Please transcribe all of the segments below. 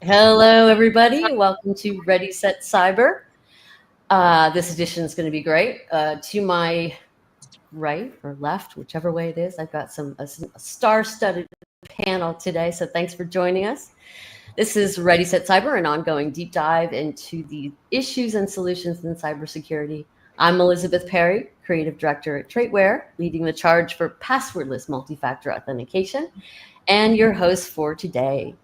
Hello, everybody. Welcome to Ready, Set, Cyber. This edition is going to be great. To my right or left, whichever way it is, I've got a star-studded panel today, so thanks for joining us. This is Ready, Set, Cyber, an ongoing deep dive into the issues and solutions in cybersecurity. I'm Elizabeth Perry, Creative Director at Traitware, leading the charge for passwordless multi-factor authentication, and your host for today.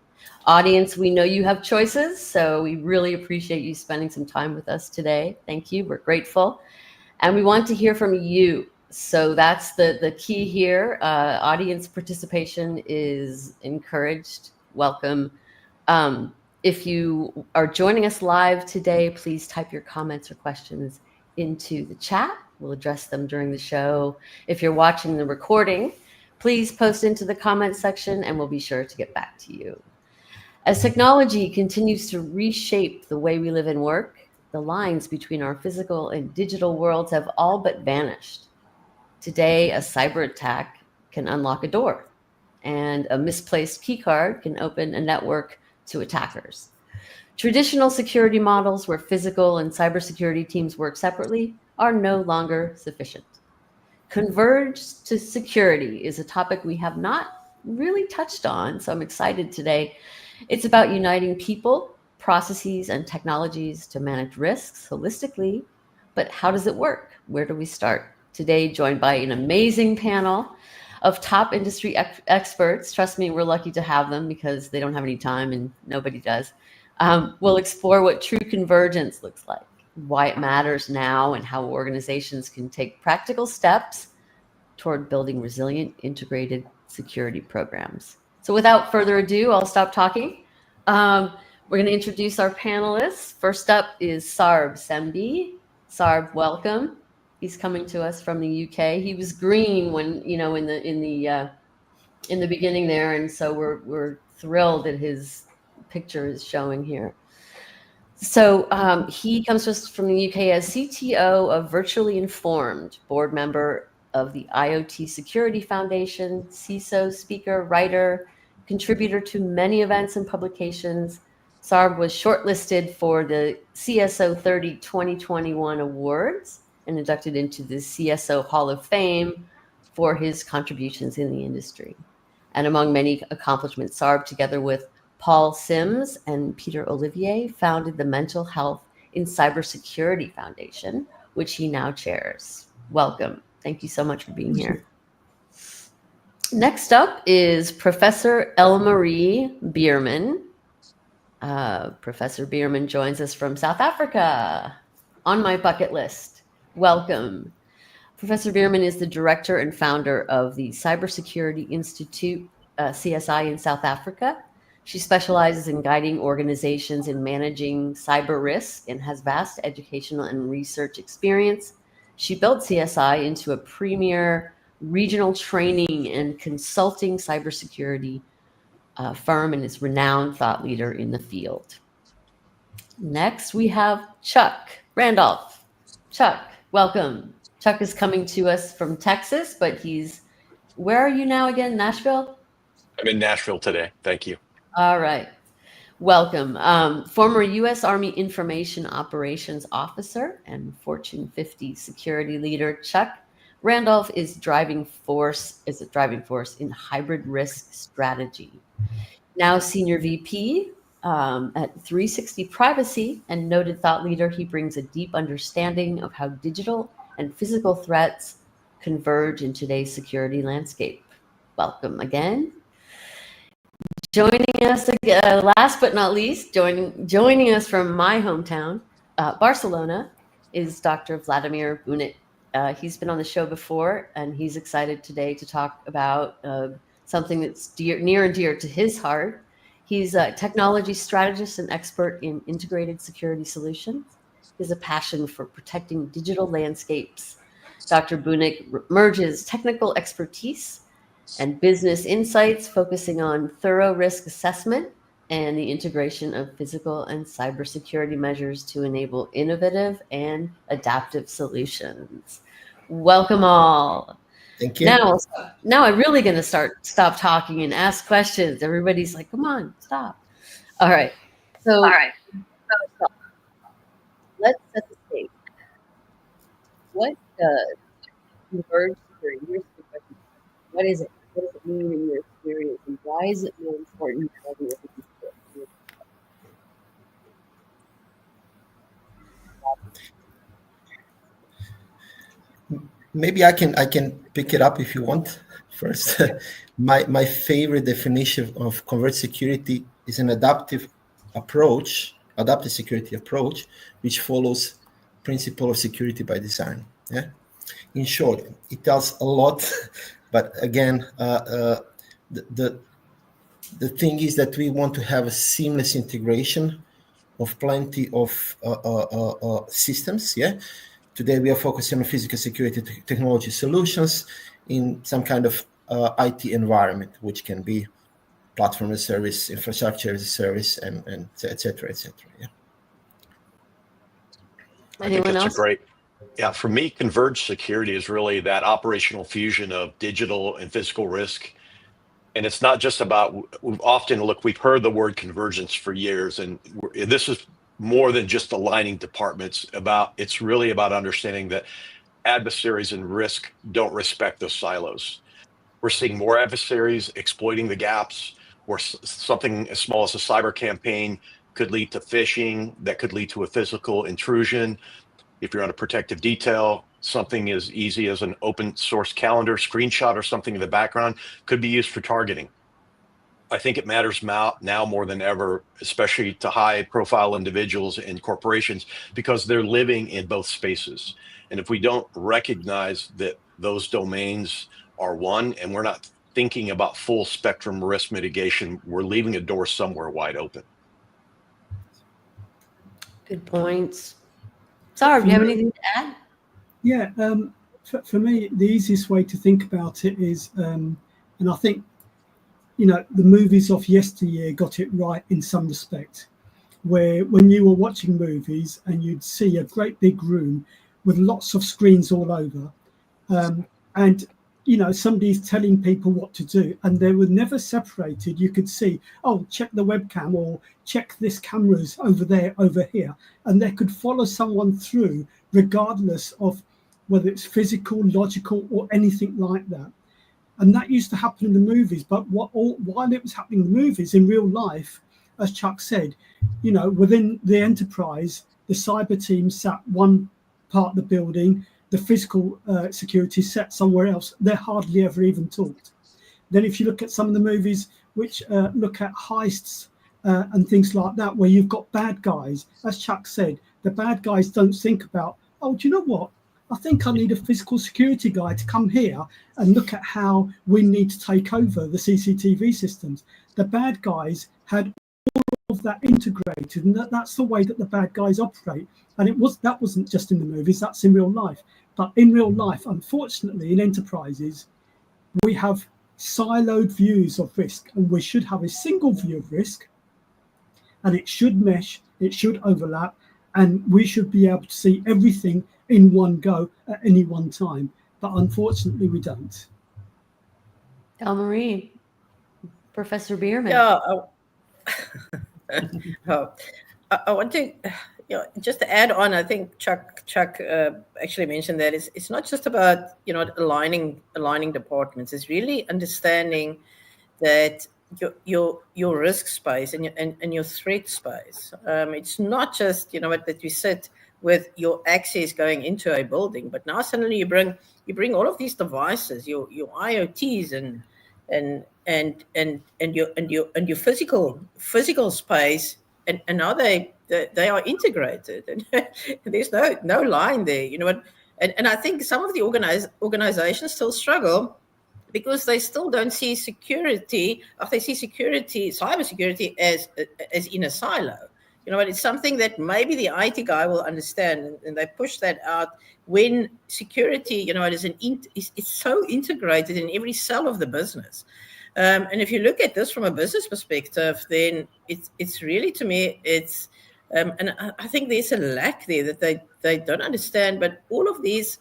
Audience, we know you have choices, so we really appreciate you spending some time with us today. Thank you. We're grateful. And we want to hear from you. So that's the key here. Audience participation is encouraged. Welcome. If you are joining us live today, please type your comments or questions into the chat. We'll address them during the show. If you're watching the recording, please post into the comments section and we'll be sure to get back to you. As technology continues to reshape the way we live and work, the lines between our physical and digital worlds have all but vanished. Today, a cyber attack can unlock a door, and a misplaced keycard can open a network to attackers. Traditional security models where physical and cybersecurity teams work separately are no longer sufficient. Converged to security is a topic we have not really touched on, so I'm excited today. It's about uniting people, processes, and technologies to manage risks holistically. But how does it work? Where do we start? Today, joined by an amazing panel of top industry experts. Trust me, we're lucky to have them because they don't have any time and nobody does. We'll explore what true convergence looks like, why it matters now, and how organizations can take practical steps toward building resilient, integrated security programs. So without further ado, I'll stop talking. We're going to introduce our panelists. First up is Sarb Sembi. Sarb, welcome. He's coming to us from the UK. He was green when in the beginning there, and so we're thrilled that his picture is showing here. So he comes to us from the UK as CTO of Virtually Informed, board member of the IoT Security Foundation, CISO speaker, writer, contributor to many events and publications. Sarb was shortlisted for the CSO 30 2021 awards and inducted into the CSO Hall of Fame for his contributions in the industry. And among many accomplishments, Sarb, together with Paul Sims and Peter Olivier, founded the Mental Health in Cybersecurity Foundation, which he now chairs. Welcome. Thank you so much for being here. Next up is Professor Elmarie Bierman. Professor Bierman joins us from South Africa on my bucket list. Welcome. Professor Bierman is the director and founder of the Cybersecurity Institute, CSI, in South Africa. She specializes in guiding organizations in managing cyber risk and has vast educational and research experience. She built CSI into a premier regional training and consulting cybersecurity firm and is a renowned thought leader in the field. Next, we have Chuck Randolph. Chuck, welcome. Chuck is coming to us from Texas, but where are you now again? Nashville? I'm in Nashville today. Thank you. All right. Welcome. Former U.S. Army Information Operations Officer and Fortune 50 security leader, Chuck Randolph is a driving force in hybrid risk strategy. Now Senior VP at 360 Privacy and noted thought leader, he brings a deep understanding of how digital and physical threats converge in today's security landscape. Welcome again. Joining us again, last but not least, joining us from my hometown, Barcelona, is Dr. Vladimir Bunic. He's been on the show before, and he's excited today to talk about something that's near and dear to his heart. He's a technology strategist and expert in integrated security solutions. He has a passion for protecting digital landscapes. Dr. Bunic merges technical expertise and business insights, focusing on thorough risk assessment and the integration of physical and cybersecurity measures to enable innovative and adaptive solutions. Welcome all. Thank you. Now I'm really going to stop talking and ask questions. Everybody's like, come on, stop. All right. So All right. let's set the stage. What does converged security, your question, what is it? What does it mean in your experience, and why is it more important than everything before? Maybe I can pick it up if you want. First, my favorite definition of converged security is an adaptive security approach, which follows principle of security by design. Yeah. In short, it tells a lot, but again, the thing is that we want to have a seamless integration of plenty of systems. Yeah. Today we are focusing on physical security technology solutions in some kind of IT environment, which can be platform as a service, infrastructure as a service, and et cetera, et cetera. Yeah. I think that's a great. Yeah, for me, converged security is really that operational fusion of digital and physical risk. And it's not just about, we've heard the word convergence for years, and this is more than just aligning departments. It's really about understanding that adversaries and risk don't respect those silos. We're seeing more adversaries exploiting the gaps, where something as small as a cyber campaign could lead to phishing, that could lead to a physical intrusion. If you're on a protective detail, something as easy as an open source calendar screenshot or something in the background could be used for targeting. I think it matters now more than ever, especially to high profile individuals and corporations, because they're living in both spaces. And if we don't recognize that those domains are one, and we're not thinking about full spectrum risk mitigation, we're leaving a door somewhere wide open. Good points. Sarah, do you have anything to add? Yeah, for me, the easiest way to think about it is, and I think, the movies of yesteryear got it right in some respect, where when you were watching movies and you'd see a great big room with lots of screens all over, and somebody's telling people what to do, and they were never separated. You could see, oh, check the webcam, or check this camera's over there, over here, and they could follow someone through regardless of whether it's physical, logical, or anything like that. And that used to happen in the movies, but while it was happening in the movies, in real life, as Chuck said, within the enterprise, the cyber team sat one part of the building, the physical security set somewhere else. They're hardly ever even talked. Then if you look at some of the movies which look at heists and things like that, where you've got bad guys, as Chuck said, the bad guys don't think about, oh, do you know what? I think I need a physical security guy to come here and look at how we need to take over the CCTV systems. The bad guys had all of that integrated, and that's the way that the bad guys operate. And that wasn't just in the movies, that's in real life. But in real life, unfortunately, in enterprises, we have siloed views of risk, and we should have a single view of risk, and it should mesh, it should overlap, and we should be able to see everything in one go at any one time. But unfortunately, we don't. Marie, Professor Bierman. Yeah, I want to, just to add on. I think Chuck actually mentioned that it's not just about aligning departments. It's really understanding that your risk space and your threat space. It's not just that you sit with your access going into a building, but now suddenly you bring all of these devices, your IoTs and your physical space, and now they are integrated, and there's no line there, and I think some of the organizations still struggle because they still don't see security, or they see cybersecurity as in a silo. But it's something that maybe the IT guy will understand, and they push that out when security, it's so integrated in every cell of the business. And if you look at this from a business perspective, then it's really, to me, it's and I think there's a lack there that they don't understand. But all of these,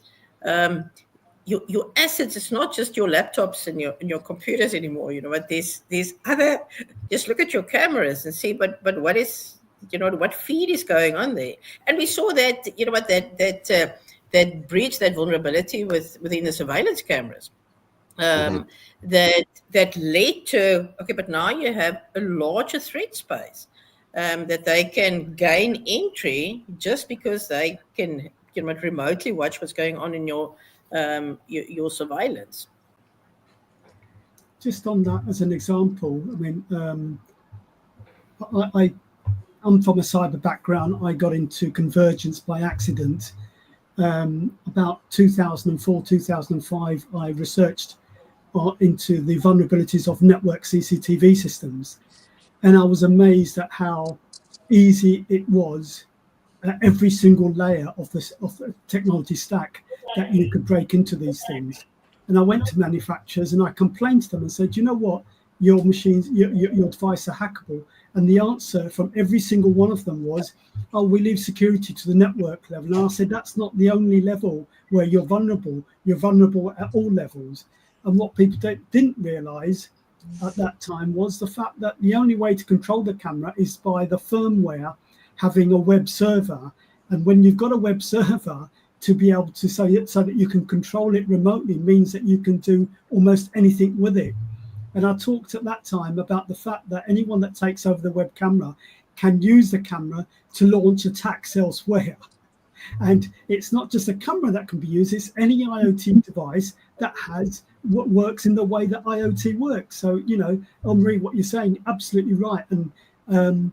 your assets, it's not just your laptops and your computers anymore. But there's other. Just look at your cameras and see. But what is what feed is going on there. And we saw that, that breach, that vulnerability within the surveillance cameras. That led to, okay, but now you have a larger threat space, that they can gain entry just because they can remotely watch what's going on in your surveillance. Just on that as an example, I mean, I'm from a cyber background. I got into convergence by accident. About 2004, 2005, I researched into the vulnerabilities of network CCTV systems. And I was amazed at how easy it was at every single layer of the technology stack that you could break into these things. And I went to manufacturers and I complained to them and said, you know what, your machines, your devices are hackable. And the answer from every single one of them was, oh, we leave security to the network level. And I said, that's not the only level where you're vulnerable. You're vulnerable at all levels. And what people didn't realize at that time was the fact that the only way to control the camera is by the firmware having a web server. And when you've got a web server, to be able to say it so that you can control it remotely means that you can do almost anything with it. And I talked at that time about the fact that anyone that takes over the web camera can use the camera to launch attacks elsewhere. And it's not just a camera that can be used, it's any IoT device that has what works in the way that IoT works. So, Omri, what you're saying, absolutely right. And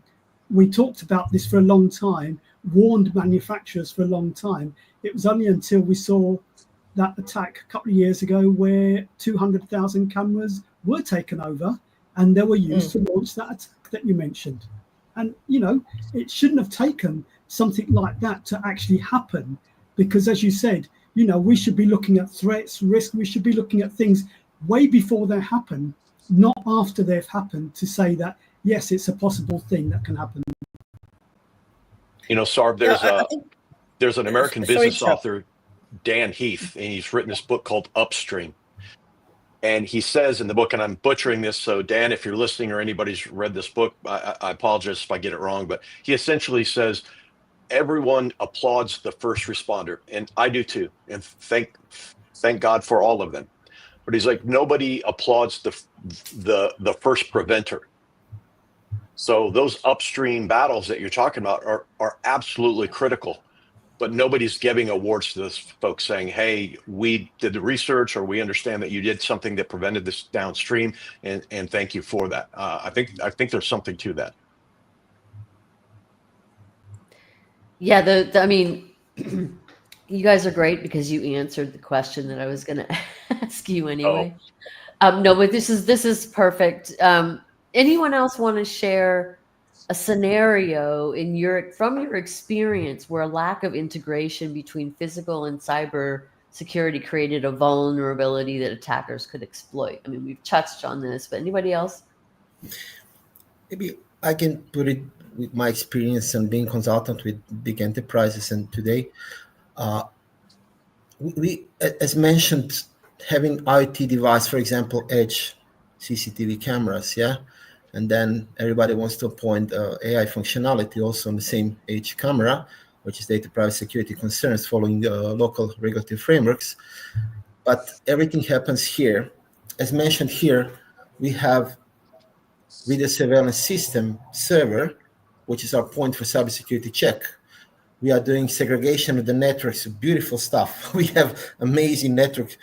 we talked about this for a long time, warned manufacturers for a long time. It was only until we saw that attack a couple of years ago where 200,000 cameras were taken over and they were used to launch that attack that you mentioned. And, it shouldn't have taken something like that to actually happen, because as you said, we should be looking at threats, risk. We should be looking at things way before they happen, not after they've happened, to say that, yes, it's a possible thing that can happen. Sarb, there's an American business author, Dan Heath, and he's written this book called Upstream. And he says in the book, and I'm butchering this, so Dan, if you're listening or anybody's read this book, I apologize if I get it wrong, but he essentially says, everyone applauds the first responder, and I do too, and thank God for all of them. But he's like, nobody applauds the first preventer. So those upstream battles that you're talking about are absolutely critical, but nobody's giving awards to those folks saying, hey, we did the research, or we understand that you did something that prevented this downstream, and thank you for that. I think there's something to that. Yeah, I mean, you guys are great because you answered the question that I was going to ask you anyway. No, but this is perfect. Anyone else want to share a scenario from your experience where a lack of integration between physical and cyber security created a vulnerability that attackers could exploit? I mean, we've touched on this, but anybody else? Maybe I can put it with my experience and being consultant with big enterprises. And today, we, as mentioned, having IoT device, for example, edge CCTV cameras, and then everybody wants to appoint AI functionality also on the same edge camera, which is data privacy security concerns following local regulatory frameworks. But everything happens here. As mentioned here, we have video surveillance system server, which is our point for cybersecurity check. We are doing segregation of the networks, beautiful stuff. We have amazing network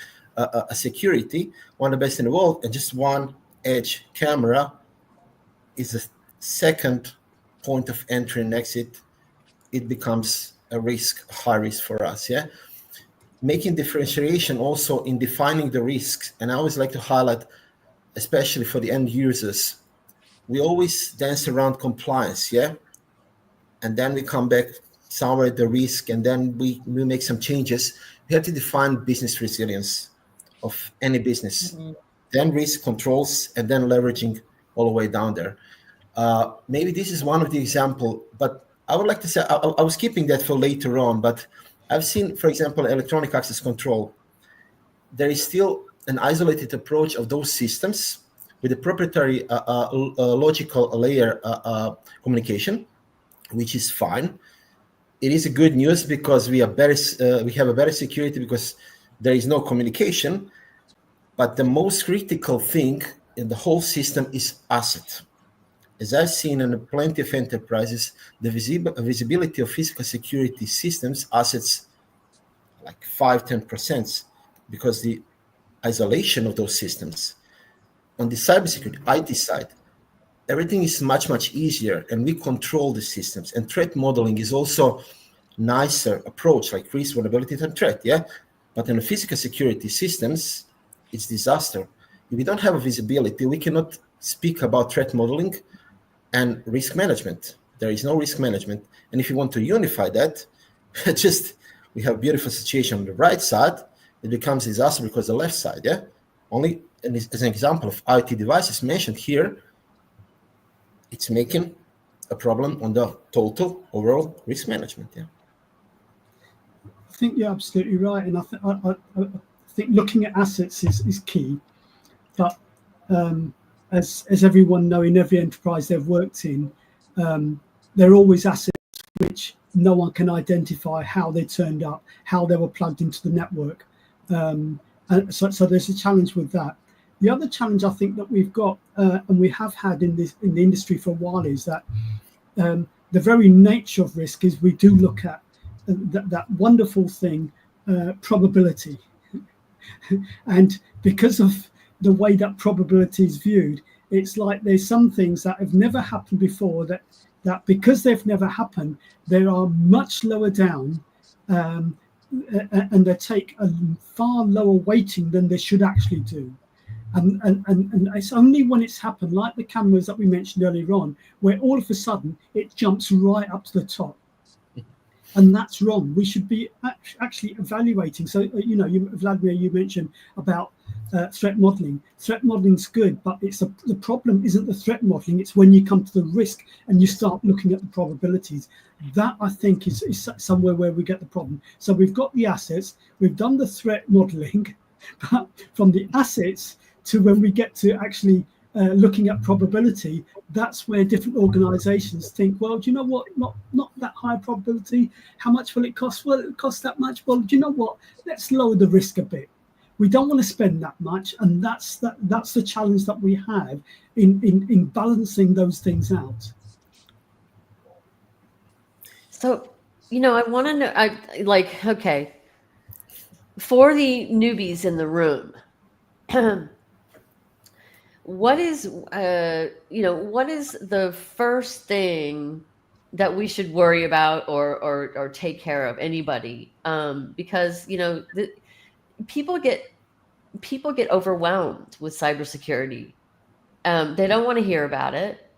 security, one of the best in the world, and just one edge camera is a second point of entry and exit. It becomes a risk, high risk for us, Making differentiation also in defining the risks, and I always like to highlight, especially for the end users, we always dance around compliance, and then we come back somewhere at the risk, and then we make some changes. We have to define business resilience of any business, then risk controls, and then leveraging all the way down there. Maybe this is one of the example, but I would like to say, I was keeping that for later on, but I've seen, for example, electronic access control. There is still an isolated approach of those systems with a proprietary logical layer communication. which is fine. It is a good news because we have a better security because there is no communication. But the most critical thing in the whole system is asset. As I've seen in plenty of enterprises, the visibility of physical security systems assets like 5-10% because the isolation of those systems. On the cybersecurity IT side, everything is much, much easier, and we control the systems. And threat modeling is also nicer approach, like risk, vulnerability, and threat, yeah? But in the physical security systems, it's disaster. If we don't have a visibility, we cannot speak about threat modeling and risk management. There is no risk management. And if you want to unify that, we have a beautiful situation on the right side, it becomes disaster because the left side, yeah? Only as an example of IT devices mentioned here, it's making a problem on the total overall risk management, yeah? I think you're absolutely right. And I think looking at assets is key. But as everyone know, in every enterprise they've worked in, there are always assets which no one can identify how they turned up, how they were plugged into the network. And so there's a challenge with that. The other challenge I think that we've got, and we have had in the industry for a while, is that the very nature of risk is we do look at that wonderful thing, probability. And because of the way that probability is viewed, it's like there's some things that have never happened before that because they've never happened, they are much lower down, and they take a far lower weighting than they should actually do. And it's only when it's happened, like the cameras that we mentioned earlier on, where all of a sudden it jumps right up to the top. And that's wrong. We should be actually evaluating. So, Vladimir, you mentioned about threat modeling. Threat modeling is good, but the problem isn't the threat modeling. It's when you come to the risk and you start looking at the probabilities. That, I think, is somewhere where we get the problem. So we've got the assets. We've done the threat modeling, but from the assets to when we get to actually looking at probability, that's where different organizations think, well, do you know what, not that high probability, how much will it cost? Well, it costs that much. Well, do you know what, let's lower the risk a bit. We don't want to spend that much, and that's the challenge that we have in balancing those things out. So, I want to know, okay, for the newbies in the room, what is the first thing that we should worry about or take care of, anybody? Because people get overwhelmed with cybersecurity. They don't want to hear about it,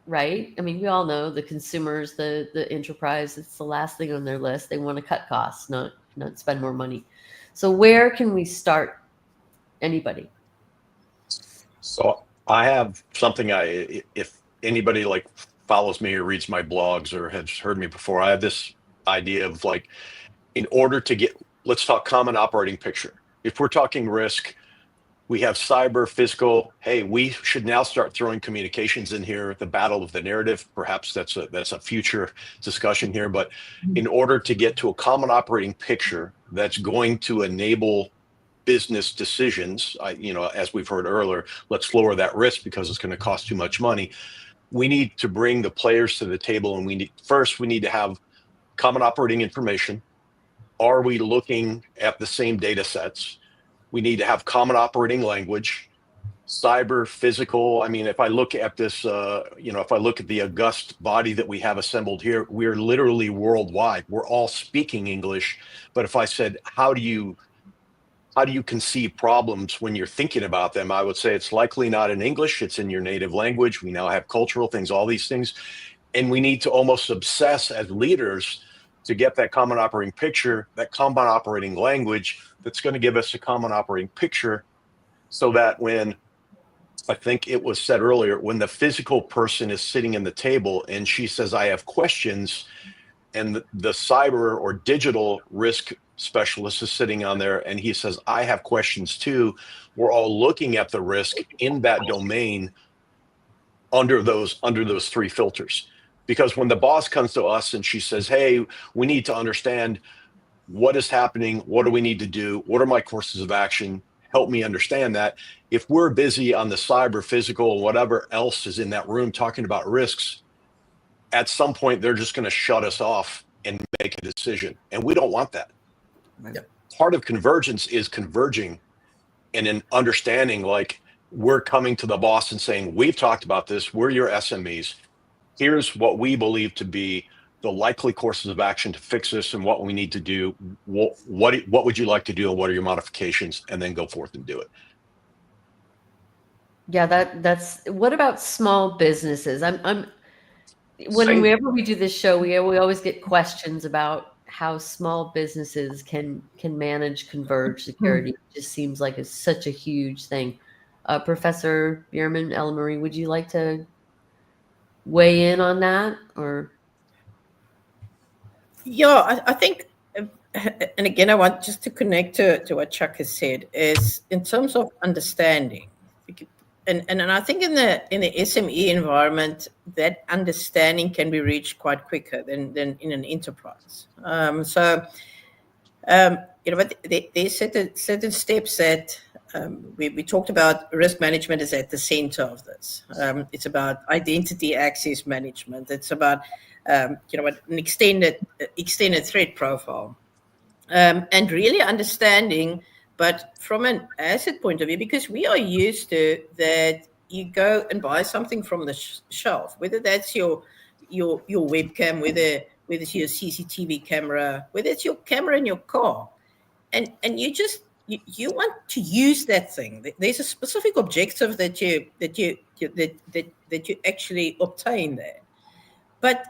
right? I mean, we all know the consumers, the enterprise, it's the last thing on their list. They want to cut costs, not spend more money. So where can we start? Anybody? So I have something if anybody follows me or reads my blogs or has heard me before, I have this idea of in order to let's talk common operating picture. If we're talking risk, we have cyber, physical. Hey, we should now start throwing communications in here, the battle of the narrative. Perhaps that's a future discussion here. But in order to get to a common operating picture that's going to enable business decisions, as we've heard earlier, let's lower that risk because it's going to cost too much money. We need to bring the players to the table, and we need to have common operating information. Are we looking at the same data sets? We need to have common operating language, cyber, physical. I mean, if I look at this, if I look at the august body that we have assembled here, we're literally worldwide. We're all speaking English. But if I said, how do you conceive problems when you're thinking about them? I would say it's likely not in English. It's in your native language. We now have cultural things, all these things. And we need to almost obsess as leaders to get that common operating picture, that common operating language that's going to give us a common operating picture, so that when, I think it was said earlier, when the physical person is sitting in the table and she says, I have questions, and the cyber or digital risk specialist is sitting on there and he says, I have questions too, we're all looking at the risk in that domain under those three filters. Because when the boss comes to us and she says, hey, we need to understand what is happening, what do we need to do, what are my courses of action, help me understand that. If we're busy on the cyber, physical, whatever else is in that room talking about risks, at some point they're just going to shut us off and make a decision. And we don't want that. Yeah. Part of convergence is converging and an understanding, like we're coming to the boss and saying, we've talked about this, we're your SMEs. Here's what we believe to be the likely courses of action to fix this and what we need to do. What would you like to do and what are your modifications? And then go forth and do it. Yeah, that's what about small businesses? Whenever we do this show, we always get questions about how small businesses can manage converged security. It just seems like it's such a huge thing. Professor Bierman, Ella Marie, would you like to weigh in on that? Or Yeah, I think, and again, I want just to connect to what Chuck has said, is in terms of understanding. And I think in the SME environment, that understanding can be reached quite quicker than in an enterprise. But there's certain steps that we talked about. Risk management is at the center of this. It's about identity access management. It's about an extended threat profile, and really understanding. But from an asset point of view, because we are used to that, you go and buy something from the shelf, whether that's your webcam, whether it's your CCTV camera, whether it's your camera in your car, and you want to use that thing. There's a specific objective that you actually obtain there, but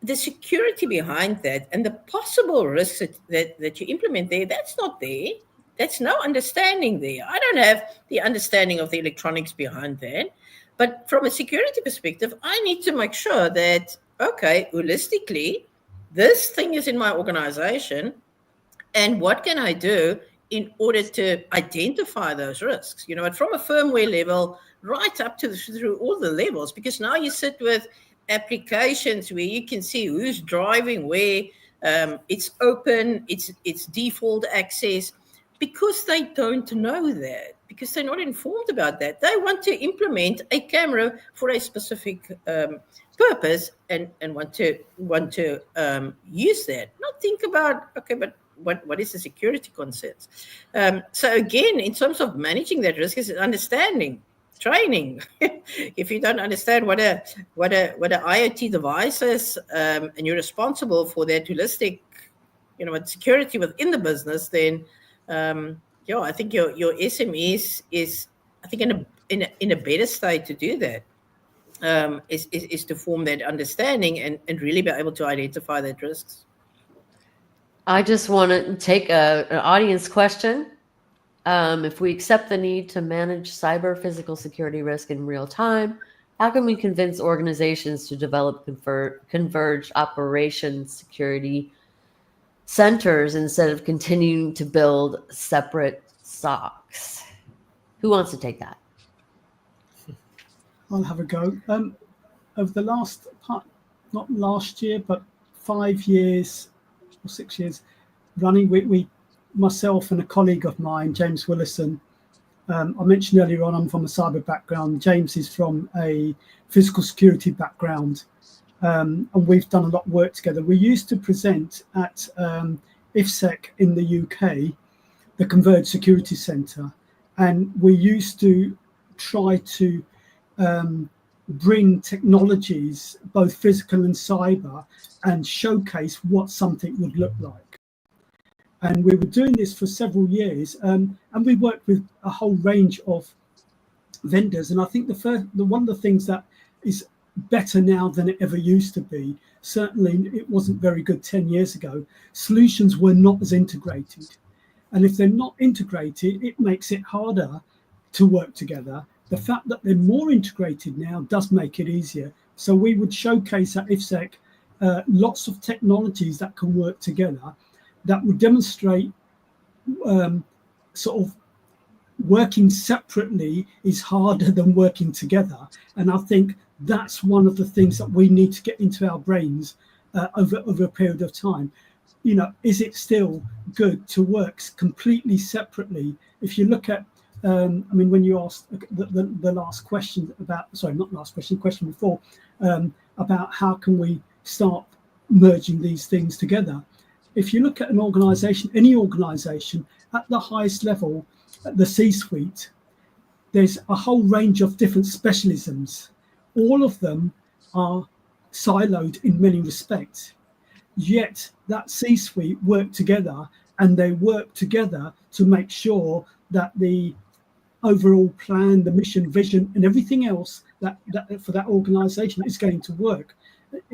the security behind that and the possible risks that you implement there, that's not there. That's no understanding there. I don't have the understanding of the electronics behind that. But from a security perspective, I need to make sure that, okay, holistically, this thing is in my organization, and what can I do in order to identify those risks? From a firmware level right up to through all the levels, because now you sit with applications where you can see who's driving where, it's open, it's default access. Because they don't know that, because they're not informed about that. They want to implement a camera for a specific purpose and want to use that. Not think about, okay, but what is the security concerns? So again, in terms of managing that risk, is understanding, training. If you don't understand what a IoT device is, and you're responsible for that holistic, security within the business, then I think your SMEs is, I think, in a better state to do that, is to form that understanding and really be able to identify that risks. I just want to take an audience question. If we accept the need to manage cyber physical security risk in real time, how can we convince organizations to develop converged operations security centers instead of continuing to build separate SOCs? Who wants to take that? I'll have a go. Over the last, not last year, but 5 years or 6 years running, we myself and a colleague of mine, James Willison, I mentioned earlier on, I'm from a cyber background. James is from a physical security background. And we've done a lot of work together. We used to present at IFSEC in the UK, the Converged Security Centre, and we used to try to bring technologies, both physical and cyber, and showcase what something would look like. And we were doing this for several years, and we worked with a whole range of vendors. And I think one of the things that is better now than it ever used to be, certainly it wasn't very good 10 years ago, solutions were not as integrated. And if they're not integrated, it makes it harder to work together. The fact that they're more integrated now does make it easier. So we would showcase at IFSEC lots of technologies that can work together, that would demonstrate sort of working separately is harder than working together. And I think that's one of the things that we need to get into our brains over a period of time. You know, is it still good to work completely separately? If you look at, I mean, when you asked the last question about, sorry, not last question, question before, about how can we start merging these things together. If you look at an organization, any organization at the highest level, at the C-suite, there's a whole range of different specialisms. All of them are siloed in many respects. Yet that C-suite work together, and they work together to make sure that the overall plan, the mission, vision, and everything else that for that organization is going to work.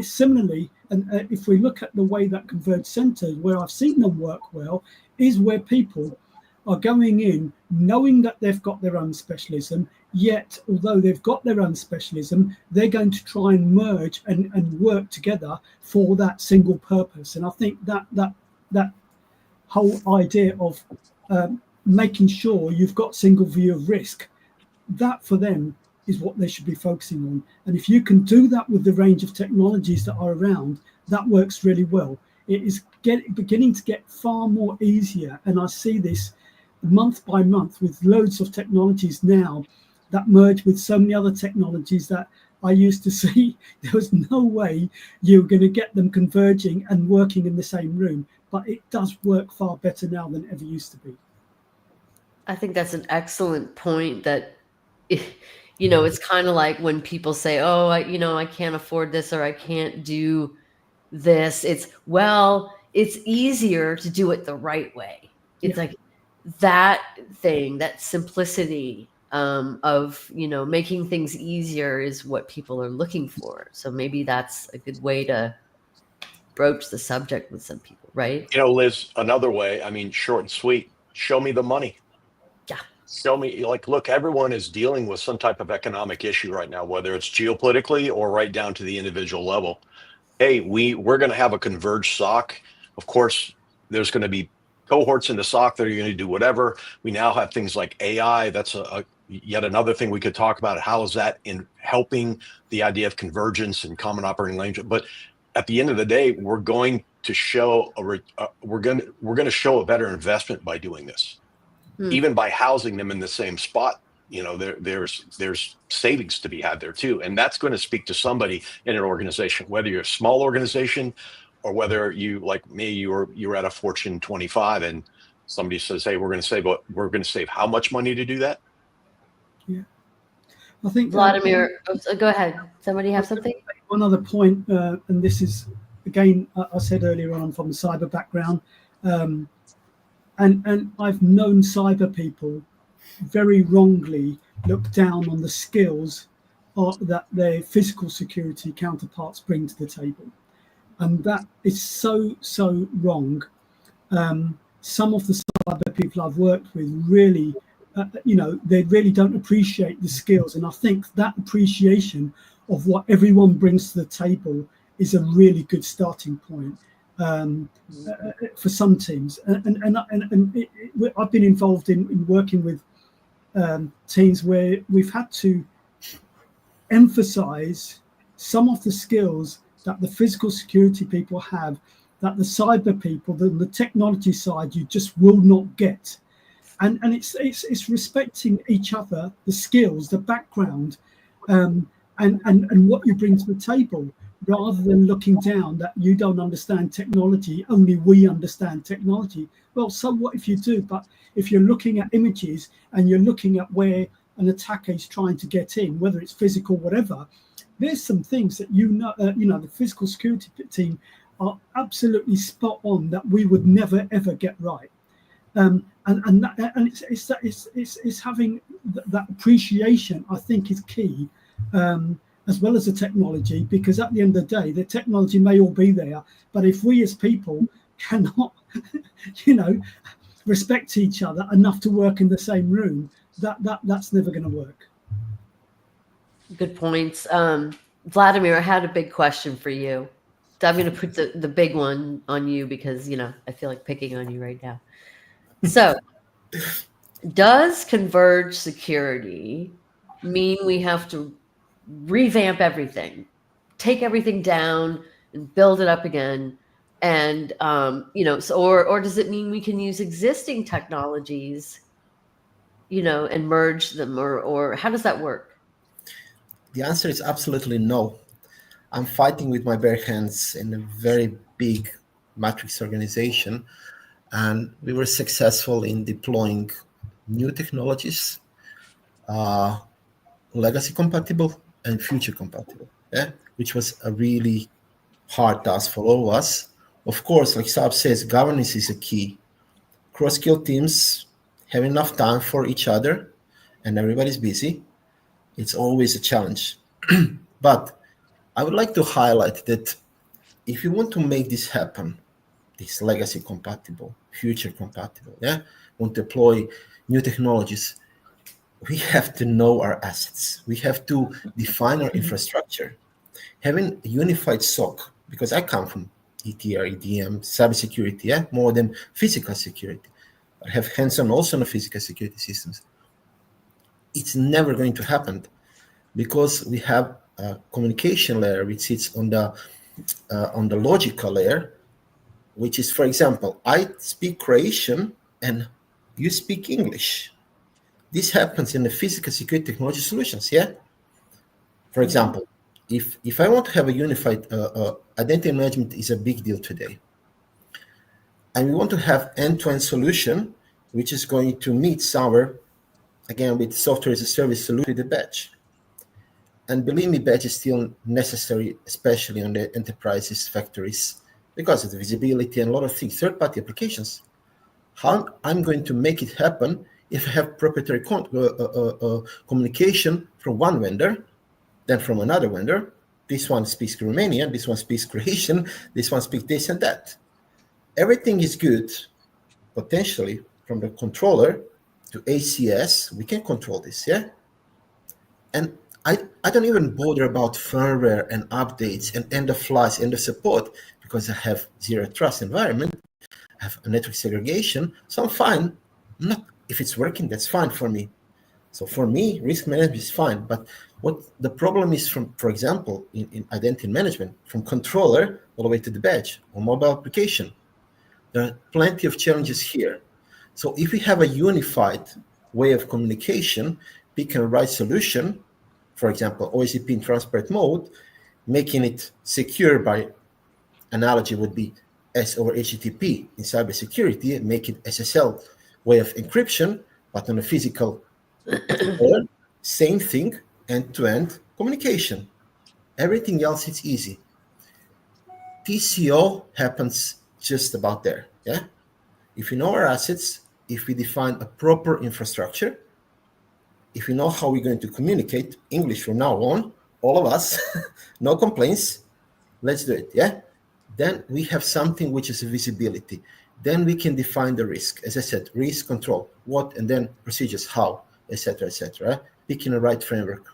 Similarly, and if we look at the way that Converged centers, where I've seen them work well, is where people are going in knowing that they've got their own specialism, yet although they've got their own specialism, they're going to try and merge and work together for that single purpose. And I think that whole idea of making sure you've got single view of risk, that for them is what they should be focusing on. And if you can do that with the range of technologies that are around, that works really well. It is beginning to get far more easier. And I see this month by month with loads of technologies now that merge with so many other technologies that I used to see there was no way you were going to get them converging and working in the same room. But it does work far better now than it ever used to be. I think that's an excellent point that, you know, it's kind of like when people say, oh, I can't afford this or I can't do this. It's, well, it's easier to do it the right way. It's like that thing, that simplicity of, you know, making things easier is what people are looking for. So maybe that's a good way to broach the subject with some people, right? You know, Liz, another way, I mean, short and sweet, show me the money. Yeah. Show me, like, look, everyone is dealing with some type of economic issue right now, whether it's geopolitically or right down to the individual level. Hey, we're going to have a converged SOC. Of course, there's going to be cohorts in the SOC that are going to do whatever. We now have things like AI. That's yet another thing we could talk about. How is that in helping the idea of convergence and common operating language? But at the end of the day, we're going to show we're going to show a better investment by doing this. Even by housing them in the same spot, you know, there's savings to be had there too. And that's going to speak to somebody in an organization, whether you're a small organization or whether you, like me, you're at a Fortune 25 and somebody says, hey, we're going to save how much money to do that? Yeah. I think Vladimir, go ahead. Somebody have something? One other point, and this is, again, I said earlier on, I'm from a cyber background. And I've known cyber people very wrongly look down on the skills that their physical security counterparts bring to the table. And that is so wrong. Some of the cyber people I've worked with really, they really don't appreciate the skills. And I think that appreciation of what everyone brings to the table is a really good starting point. For some teams, and I've been involved in working with teams where we've had to emphasize some of the skills that the physical security people have that the cyber people, the technology side, you just will not get. And it's respecting each other, the skills, the background, and what you bring to the table, rather than looking down that you don't understand technology, only we understand technology. Well, so what if you do? But if you're looking at images and you're looking at where an attacker is trying to get in, whether it's physical, whatever, there's some things that the physical security team are absolutely spot on that we would never ever get right. And it's having that appreciation, I think, is key. As well as the technology, because at the end of the day, the technology may all be there, but if we as people cannot, respect each other enough to work in the same room, that's never going to work. Good points. Vladimir, I had a big question for you. So I'm going to put the big one on you because, I feel like picking on you right now. So Does converged security mean we have to revamp everything, take everything down and build it up again? And or does it mean we can use existing technologies, and merge them, or how does that work? The answer is absolutely no. I'm fighting with my bare hands in a very big matrix organization, and we were successful in deploying new technologies, legacy compatible and future compatible, which was a really hard task for all of us. Of course, like Saab says, governance is a key. Cross-skill teams have enough time for each other, and everybody's busy. It's always a challenge. But I would like to highlight that if you want to make this happen, this legacy compatible, future compatible, want to deploy new technologies, we have to know our assets. We have to define our infrastructure. Having a unified SOC, because I come from ETR, EDM, cybersecurity, more than physical security. I have hands-on also on the physical security systems. It's never going to happen because we have a communication layer which sits on the logical layer, which is, for example, I speak Croatian and you speak English. This happens in the physical security technology solutions, For example, if I want to have a unified identity management is a big deal today. And we want to have end-to-end solution, which is going to meet somewhere, again, with software as a service solution, the badge. And believe me, badge is still necessary, especially on the enterprises, factories, because of the visibility and a lot of things, third-party applications. How I'm going to make it happen if I have proprietary communication from one vendor, then from another vendor. This one speaks Romanian, this one speaks Croatian, this one speaks this and that. Everything is good, potentially, from the controller to ACS. We can control this, And I don't even bother about firmware and updates and end of life, end of support, because I have zero trust environment. I have a network segregation, so I'm fine. If it's working, that's fine for me. So for me, risk management is fine. But what the problem is from, for example, in identity management, from controller all the way to the badge or mobile application, there are plenty of challenges here. So if we have a unified way of communication, pick and write solution, for example, OSCP in transparent mode, making it secure by analogy would be S over HTTP in cybersecurity, make it SSL way of encryption, but on a physical layer, same thing, end-to-end communication. Everything else is easy. TCO happens just about there, If we know our assets, if we define a proper infrastructure, if we know how we're going to communicate English from now on, all of us, no complaints, let's do it, Then we have something which is a visibility. Then we can define the risk. As I said, risk control, what, and then procedures, how, etc., picking the right framework.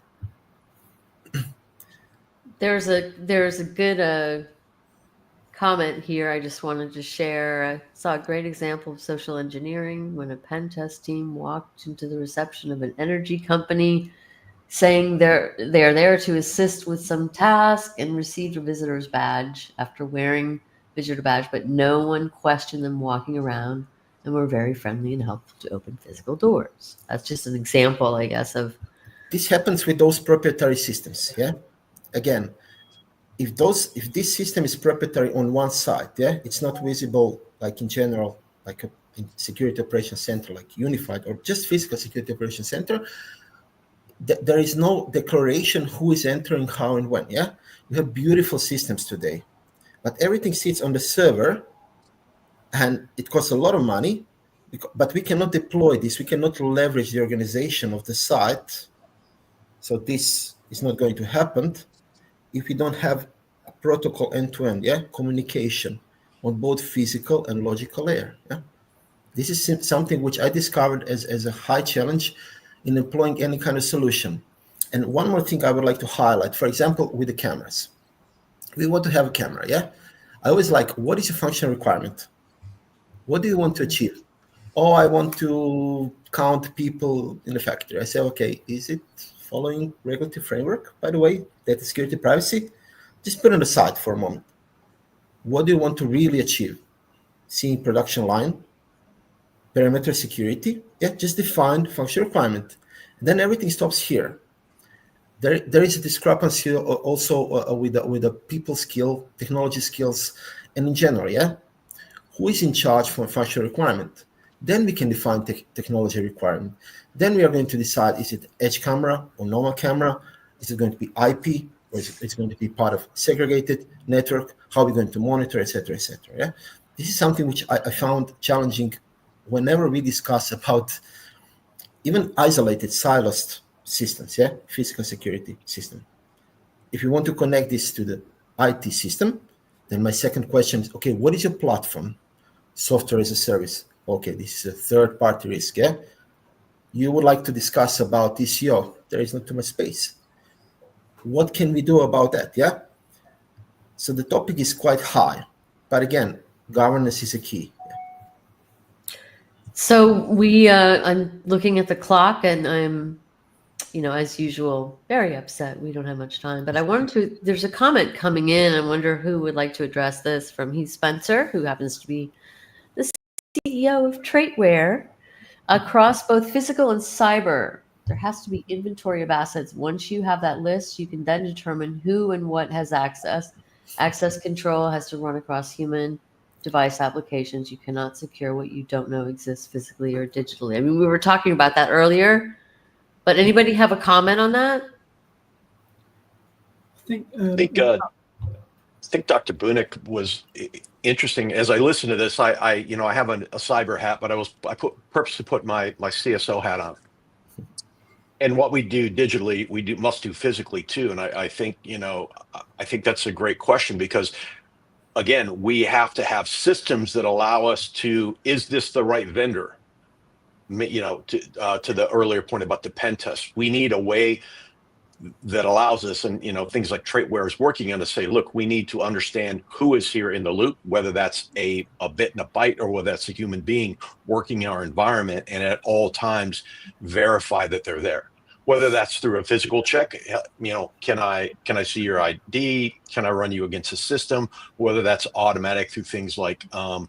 There's a good comment here I just wanted to share. I saw a great example of social engineering when a pen test team walked into the reception of an energy company saying they're there to assist with some task and received a visitor's badge after wearing visitor badge, but no one questioned them walking around and were very friendly and helpful to open physical doors. That's just an example, I guess, of... This happens with those proprietary systems, Again, if this system is proprietary on one side, it's not visible like in general, like in security operations center, like unified or just physical security operations center, there is no declaration who is entering, how, and when, We have beautiful systems today, but everything sits on the server, and it costs a lot of money, but we cannot deploy this. We cannot leverage the organization of the site. So this is not going to happen if we don't have a protocol end-to-end, communication on both physical and logical layer. This is something which I discovered as a high challenge in employing any kind of solution. And one more thing I would like to highlight, for example, with the cameras. We want to have a camera, I always like, what is a functional requirement? What do you want to achieve? Oh, I want to count people in the factory. I say, okay, is it following regulatory framework? By the way, data security, privacy. Just put it aside for a moment. What do you want to really achieve? Seeing production line, perimeter security. Yeah, just define function requirement. And then everything stops here. There is a discrepancy also with the people skill, technology skills, and in general, yeah? Who is in charge for function requirement? Then we can define technology requirement. Then we are going to decide, is it edge camera or normal camera? Is it going to be IP, or is it going to be part of segregated network? How are we going to monitor, etc., etc.? Yeah, this is something which I found challenging whenever we discuss about even isolated silos systems, yeah, physical security system. If you want to connect this to the IT system, then my second question is, okay, what is your platform? Software as a service. Okay, this is a third-party risk, yeah? You would like to discuss about TCO. There is not too much space. What can we do about that, yeah? So the topic is quite high. But again, governance is a key. So I'm looking at the clock, and I'm, as usual, very upset. We don't have much time, but I wanted to. There's a comment coming in. I wonder who would like to address this. From Heath Spencer, who happens to be the CEO of Traitware, across both physical and cyber. There has to be inventory of assets. Once you have that list, you can then determine who and what has access. Access control has to run across human device applications. You cannot secure what you don't know exists physically or digitally. I mean, we were talking about that earlier, but anybody have a comment on that? I think Dr. Bunick was interesting. As I listen to this, I have a cyber hat, but I purposely put my CSO hat on. And what we do digitally, must do physically too. And I think that's a great question, because again, we have to have systems that allow us to, is this the right vendor? To the earlier point about the pen test, we need a way that allows us, and things like Traitware is working on, to say, look, we need to understand who is here in the loop, whether that's a bit and a byte, or whether that's a human being working in our environment, and at all times verify that they're there. Whether that's through a physical check, can I see your ID? Can I run you against a system? Whether that's automatic through things like a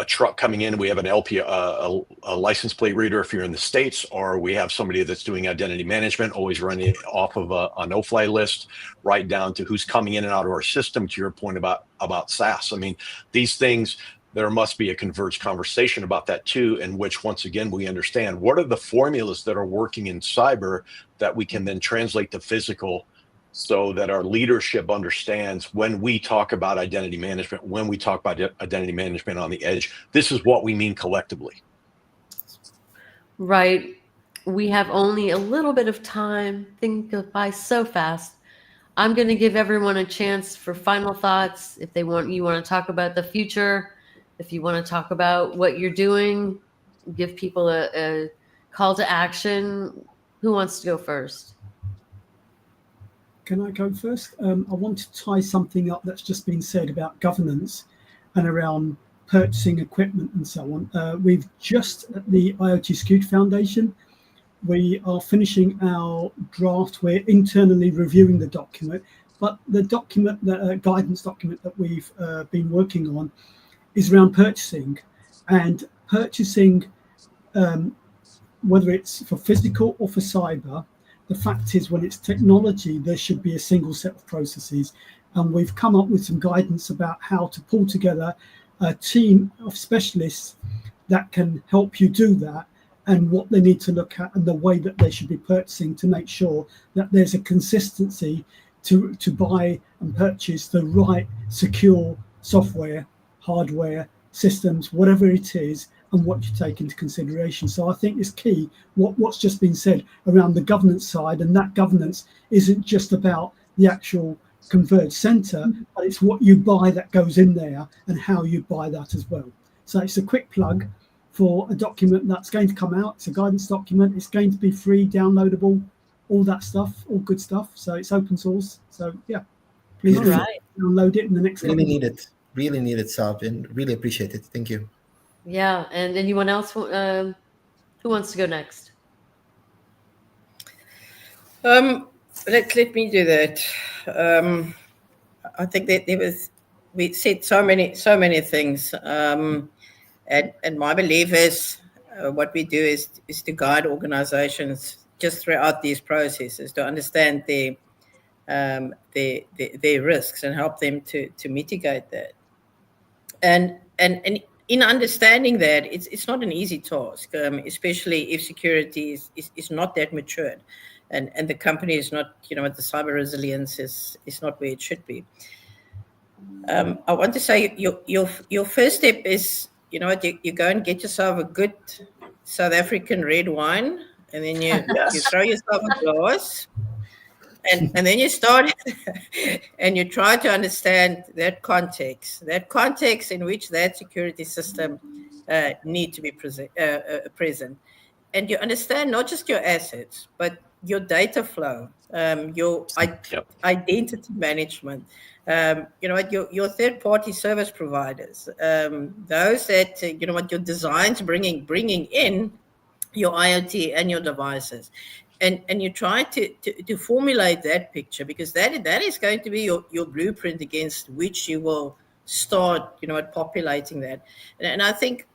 truck coming in, we have an LP, a license plate reader if you're in the States, or we have somebody that's doing identity management, always running it off of a no-fly list, right down to who's coming in and out of our system, to your point about SaaS. I mean, these things, there must be a converged conversation about that too, in which, once again, we understand what are the formulas that are working in cyber that we can then translate to physical, so that our leadership understands when we talk about identity management, when we talk about identity management on the edge, this is what we mean collectively. Right. We have only a little bit of time. Things go by so fast. I'm going to give everyone a chance for final thoughts. If you want to talk about the future, if you want to talk about what you're doing, give people a call to action. Who wants to go first? Can I go first? I want to tie something up that's just been said about governance and around purchasing equipment and so on. We've just, at the IoT Security Foundation, we are finishing our draft. We're internally reviewing the document, but the document, the guidance document that we've been working on, is around purchasing. And purchasing, whether it's for physical or for cyber, the fact is, when it's technology, there should be a single set of processes. And we've come up with some guidance about how to pull together a team of specialists that can help you do that, and what they need to look at, and the way that they should be purchasing, to make sure that there's a consistency to buy and purchase the right secure software, hardware, systems, whatever it is, and what you take into consideration. So I think it's key what's just been said around the governance side, and that governance isn't just about the actual converged center, but it's what you buy that goes in there and how you buy that as well. So it's a quick plug for a document that's going to come out. It's a guidance document. It's going to be free, downloadable, all that stuff, all good stuff. So it's open source. So yeah, please download it in the next. Really need it, Saab, and really appreciate it. Thank you. Yeah. And anyone else who wants to go next? Let me do that. I think that we said so many things. And my belief is what we do is to guide organizations just throughout these processes to understand their risks and help them to mitigate that. And in understanding that, it's not an easy task, especially if security is not that matured, and the company is not, the cyber resilience is not where it should be. I want to say your first step is, you go and get yourself a good South African red wine, and then you throw yourself a glass, and then you start and you try to understand that context in which that security system need to be present, and you understand not just your assets but your data flow, your identity management, your third-party service providers, those that your designs bringing in your IoT and your devices, and you try to formulate that picture, because that is going to be your blueprint against which you will start at populating that. And I think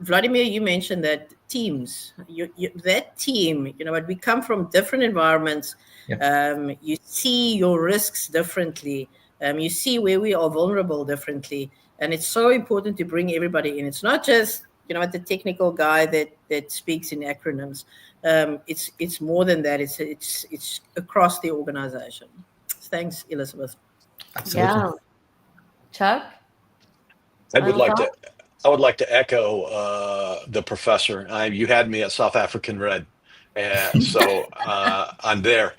Vladimir, you mentioned that teams, that team, we come from different environments. You see your risks differently, you see where we are vulnerable differently, and it's so important to bring everybody in. It's not just the technical guy that speaks in acronyms. It's more than that. It's across the organization. Thanks, Elizabeth. Absolutely. Yeah. Chuck? I would like to echo the professor. You had me at South African Red, so I'm there.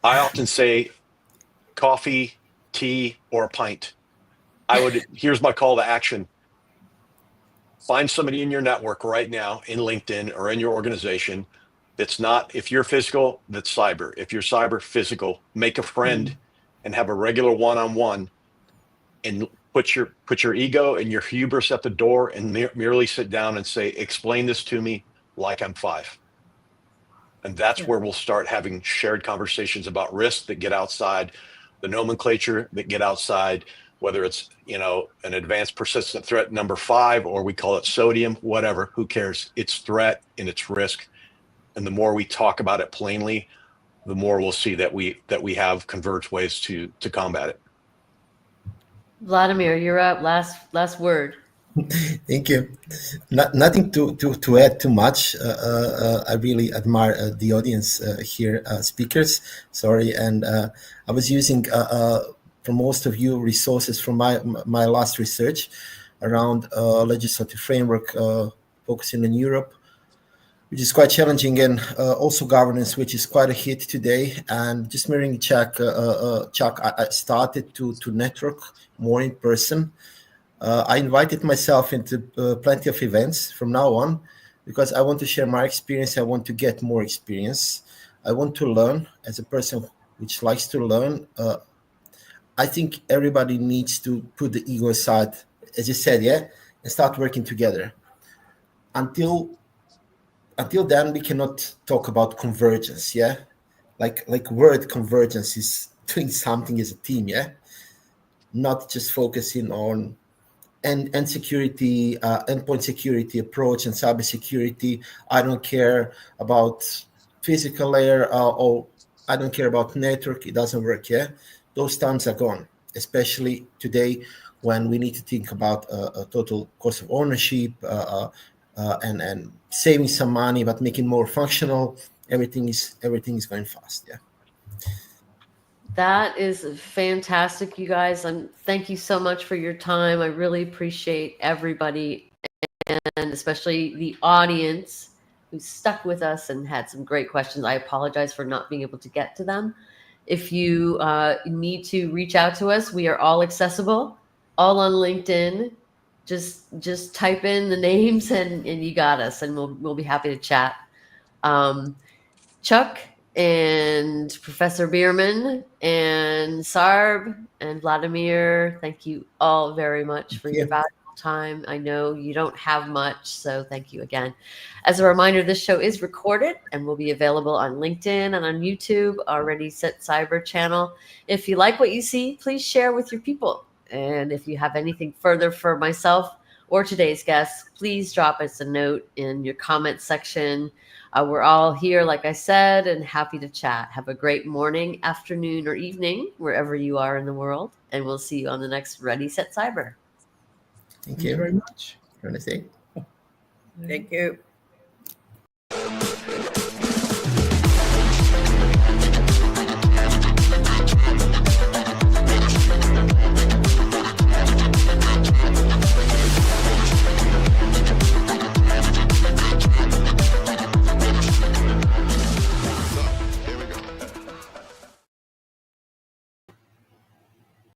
I often say coffee, tea, or a pint. Here's my call to action. Find somebody in your network right now, in LinkedIn or in your organization, that's not, if you're physical, that's cyber. If you're cyber, physical. Make a friend and have a regular one-on-one, and put your ego and your hubris at the door, and merely sit down and say, explain this to me like I'm 5. And that's where we'll start having shared conversations about risk that get outside the nomenclature, that get outside whether it's an advanced persistent threat number 5, or we call it sodium, whatever, who cares? It's threat and it's risk. And the more we talk about it plainly, the more we'll see that we have converged ways to combat it. Vladimir, you're up. Last word. Thank you. Nothing to add too much. I really admire the audience here, speakers. Sorry, and I was using for most of you resources from my last research around legislative framework focusing on Europe, which is quite challenging, and also governance, which is quite a hit today. And just mirroring Chuck, I started to network more in person. I invited myself into plenty of events from now on, because I want to share my experience. I want to get more experience. I want to learn as a person which likes to learn. I think everybody needs to put the ego aside, as you said, and start working together. Until then, we cannot talk about convergence, like word convergence is doing something as a team, not just focusing on end security, endpoint security approach and cybersecurity. I don't care about physical layer, or I don't care about network. It doesn't work, Those times are gone, especially today when we need to think about a total cost of ownership, and saving some money, but making more functional. Everything is going fast. That is fantastic, you guys. Thank you so much for your time. I really appreciate everybody, and especially the audience who stuck with us and had some great questions. I apologize for not being able to get to them. If you need to reach out to us, we are all accessible, all on LinkedIn. Just type in the names and you got us, and we'll be happy to chat. Chuck and Professor Bierman and Sarb and Vladimir, thank you all very much for your valuable time. I know you don't have much, so thank you again. As a reminder, this show is recorded and will be available on LinkedIn and on YouTube, our Ready Set Cyber channel. If you like what you see, please share with your people. And if you have anything further for myself or today's guests, please drop us a note in your comments section. We're all here, like I said, and happy to chat. Have a great morning, afternoon, or evening, wherever you are in the world. And we'll see you on the next Ready, Set, Cyber. Thank Thank you you. very much. You want to say? Thank you.